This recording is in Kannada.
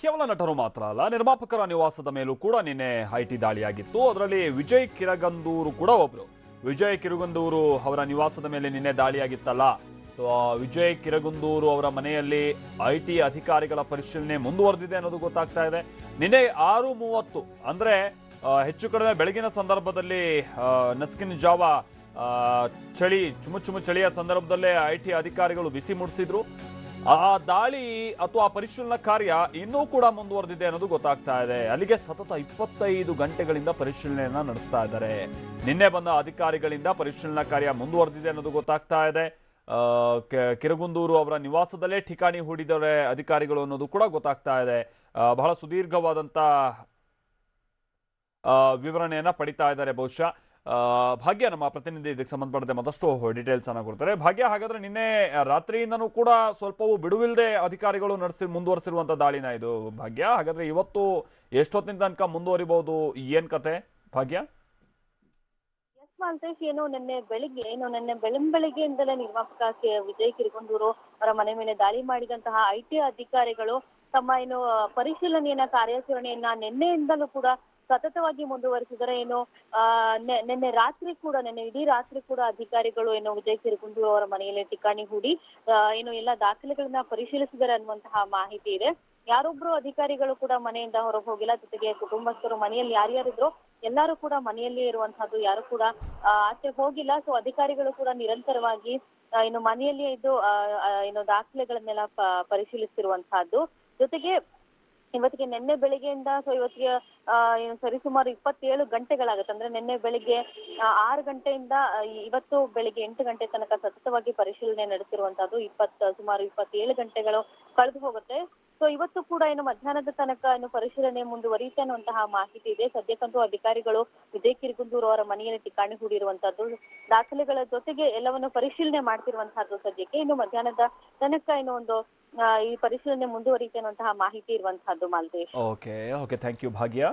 ಕೇವಲ ನಟರು ಮಾತ್ರ ಅಲ್ಲ, ನಿರ್ಮಾಪಕರ ನಿವಾಸದ ಮೇಲೂ ಕೂಡ ನಿನ್ನೆ ಐಟಿ ದಾಳಿಯಾಗಿತ್ತು. ಅದರಲ್ಲಿ ವಿಜಯ್ ಕಿರಗಂದೂರು ಕೂಡ ಒಬ್ರು. ವಿಜಯ್ ಕಿರಗಂದೂರು ಅವರ ನಿವಾಸದ ಮೇಲೆ ನಿನ್ನೆ ದಾಳಿಯಾಗಿತ್ತಲ್ಲ. ವಿಜಯ್ ಕಿರಗಂದೂರು ಅವರ ಮನೆಯಲ್ಲಿ ಐಟಿ ಅಧಿಕಾರಿಗಳ ಪರಿಶೀಲನೆ ಮುಂದುವರೆದಿದೆ ಅನ್ನೋದು ಗೊತ್ತಾಗ್ತಾ ಇದೆ. ನಿನ್ನೆ 6:30 ಅಂದ್ರೆ ಹೆಚ್ಚು ಕಡಿಮೆ ಬೆಳಗಿನ ಸಂದರ್ಭದಲ್ಲಿ ನಸ್ಕಿನ್ ಜಾವ ಚಳಿ ಚುಮು ಚಳಿಯ ಸಂದರ್ಭದಲ್ಲೇ ಐಟಿ ಅಧಿಕಾರಿಗಳು ಬಿಸಿ ಮುಡಿಸಿದ್ರು. ಆ ದಾಳಿ ಅಥವಾ ಪರಿಶೀಲನಾ ಕಾರ್ಯ ಇನ್ನೂ ಕೂಡ ಮುಂದುವರೆದಿದೆ ಅನ್ನೋದು ಗೊತ್ತಾಗ್ತಾ ಇದೆ. ಅಲ್ಲಿಗೆ ಸತತ 25 ಗಂಟೆಗಳಿಂದ ಪರಿಶೀಲನೆಯನ್ನ ನಡೆಸ್ತಾ ಇದ್ದಾರೆ. ನಿನ್ನೆ ಬಂದ ಅಧಿಕಾರಿಗಳಿಂದ ಪರಿಶೀಲನಾ ಕಾರ್ಯ ಮುಂದುವರೆದಿದೆ ಅನ್ನೋದು ಗೊತ್ತಾಗ್ತಾ ಇದೆ. ಕಿರಗಂದೂರು ಅವರ ನಿವಾಸದಲ್ಲೇ ಠಿಕಾಣಿ ಹೂಡಿದರೆ ಅಧಿಕಾರಿಗಳು ಅನ್ನೋದು ಕೂಡ ಗೊತ್ತಾಗ್ತಾ ಇದೆ. ಬಹಳ ಸುದೀರ್ಘವಾದಂತ ವಿವರಣೆಯನ್ನ ಪಡಿತಾ ಇದ್ದಾರೆ. ಬಹುಶಃ ಭಾಗ್ಯ ನಮ್ಮ ಪ್ರತಿನಿಧಿ ಇದಕ್ಕೆ ಸಂಬಂಧಪಟ್ಟಂತೆ ಮತ್ತಷ್ಟು ಡೀಟೇಲ್ಸ್ ಅನ್ನ ಕೊಡ್ತಾರೆ. ಭಾಗ್ಯ, ಹಾಗಾದ್ರೆ ನಿನ್ನೆ ರಾತ್ರಿಯಿಂದನೂ ಕೂಡ ಸ್ವಲ್ಪವೂ ಬಿಡುವಿಲ್ಲದೆ ಅಧಿಕಾರಿಗಳು ಮುಂದುವರೆಸಿರುವಂತ ದಾಳಿನ ಇದು ಭಾಗ್ಯ. ಹಾಗಾದ್ರೆ ಇವತ್ತು ಎಷ್ಟೊತ್ತಿನ ತನಕ ಮುಂದುವರಿಬಹುದು, ಏನ್ ಕತೆ ಭಾಗ್ಯ? ಮಾಲ್ತೇಶ್, ನಿನ್ನೆ ಬೆಳಗ್ಗೆಯಿಂದಲೇ ನಿರ್ಮಾಪಕ ವಿಜಯ್ ಕಿರಗಂದೂರು ಅವರ ಮನೆ ಮೇಲೆ ದಾಳಿ ಮಾಡಿದಂತಹ ಐಟಿ ಅಧಿಕಾರಿಗಳು ತಮ್ಮ ಪರಿಶೀಲನೆಯನ್ನ ಕಾರ್ಯಾಚರಣೆಯನ್ನ ನಿನ್ನೆಯಿಂದಲೂ ಕೂಡ ಸತತವಾಗಿ ಮುಂದುವರಿಸಿದರೆ ನಿನ್ನೆ ಇಡೀ ರಾತ್ರಿ ಕೂಡ ಅಧಿಕಾರಿಗಳು ವಿಜಯ್ ಕಿರಗಂದೂರು ಅವರ ಮನೆಯಲ್ಲಿ ಠಿಕಾಣಿ ಹೂಡಿ ಎಲ್ಲ ದಾಖಲೆಗಳನ್ನ ಪರಿಶೀಲಿಸಿದರೆ ಅನ್ನುವಂತಹ ಮಾಹಿತಿ ಇದೆ. ಯಾರೊಬ್ರು ಅಧಿಕಾರಿಗಳು ಕೂಡ ಮನೆಯಿಂದ ಹೊರಗೆ ಹೋಗಿಲ್ಲ. ಜೊತೆಗೆ ಕುಟುಂಬಸ್ಥರು ಮನೆಯಲ್ಲಿ ಯಾರ್ಯಾರಿದ್ರು ಎಲ್ಲರೂ ಕೂಡ ಮನೆಯಲ್ಲೇ ಇರುವಂತಹದ್ದು, ಯಾರು ಕೂಡ ಆಚೆ ಹೋಗಿಲ್ಲ. ಸೊ ಅಧಿಕಾರಿಗಳು ಕೂಡ ನಿರಂತರವಾಗಿ ಮನೆಯಲ್ಲಿ ಇದ್ದು ದಾಖಲೆಗಳನ್ನೆಲ್ಲ ಪರಿಶೀಲಿಸಿರುವಂತಹದ್ದು. ಜೊತೆಗೆ ಇವತ್ತಿಗೆ ನಿನ್ನೆ ಬೆಳಿಗ್ಗೆಯಿಂದ ಇವತ್ತಿಗೆ ಸರಿಸುಮಾರು 27 ಗಂಟೆಗಳಾಗುತ್ತೆ. ಅಂದ್ರೆ ನಿನ್ನೆ ಬೆಳಿಗ್ಗೆ 6 ಗಂಟೆಯಿಂದ ಇವತ್ತು ಬೆಳಿಗ್ಗೆ 8 ಗಂಟೆ ತನಕ ಸತತವಾಗಿ ಪರಿಶೀಲನೆ ನಡೆಸಿರುವಂತಹದ್ದು. ಸುಮಾರು 27 ಗಂಟೆಗಳು ಕಳೆದು ಹೋಗುತ್ತೆ. ಸೊ ಇವತ್ತು ಕೂಡ ಮಧ್ಯಾಹ್ನದ ತನಕ ಪರಿಶೀಲನೆ ಮುಂದುವರಿಯುತ್ತೆ ಅನ್ನುವಂತಹ ಮಾಹಿತಿ ಇದೆ. ಸದ್ಯಕ್ಕಂತೂ ಅಧಿಕಾರಿಗಳು ವಿಜಯ್ ಕಿರಗಂದೂರು ಅವರ ಮನೆಯಲ್ಲಿ ಠಿಕಾಣಿ ಹೂಡಿರುವಂತಹದ್ದು, ದಾಖಲೆಗಳ ಜೊತೆಗೆ ಎಲ್ಲವನ್ನು ಪರಿಶೀಲನೆ ಮಾಡ್ತಿರುವಂತಹದ್ದು. ಸದ್ಯಕ್ಕೆ ಮಧ್ಯಾಹ್ನದ ತನಕ ಈ ಪರಿಶೀಲನೆ ಮುಂದುವರಿಯುತ್ತೆ ಅನ್ನುವಂತಹ ಮಾಹಿತಿ ಇರುವಂತಹದ್ದು. Maltesh, okay, thank you Bhagya.